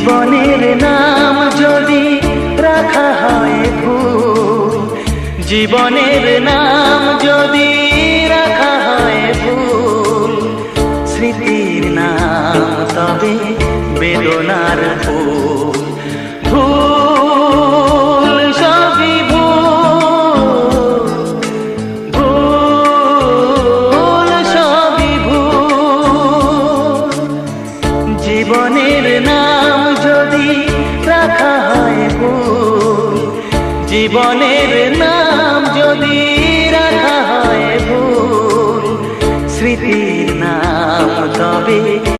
জীবনের নাম যদি রাখা হয় ভুল, জীবনের নাম যদি রাখা হয় ভুল, স্মৃতির নাম তবে বেদনার ফুল। ভুল সবই ভুল, ভুল সবই ভুল। জীবনের নাম যদি রাখা হয় ভুল, জীবনের